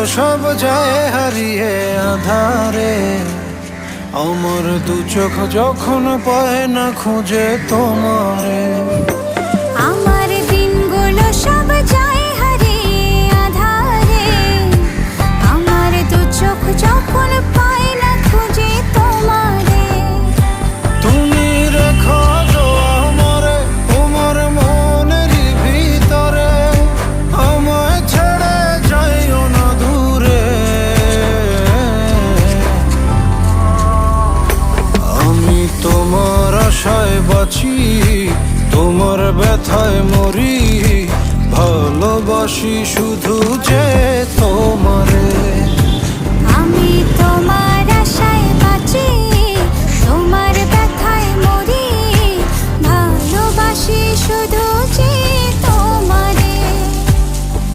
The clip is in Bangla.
সব যায় হারিয়ে আধারে। আমার দু চোখ যখন পায় না খুঁজে তোমারে। আমার দিনগুলো সব যায় হারিয়ে আঁধারে। আমার দু চোখ যখন পায় না খুঁজে তোমারে। তুমি রেখো আমারে তোমার মনের ভিতরে, আমায় ছেড়ে যাইও না দূরে। আমি তোমার আশায় বাঁচি, তোমার ব্যথায় মরি, ভালোবাসি শুধু যে তোমার।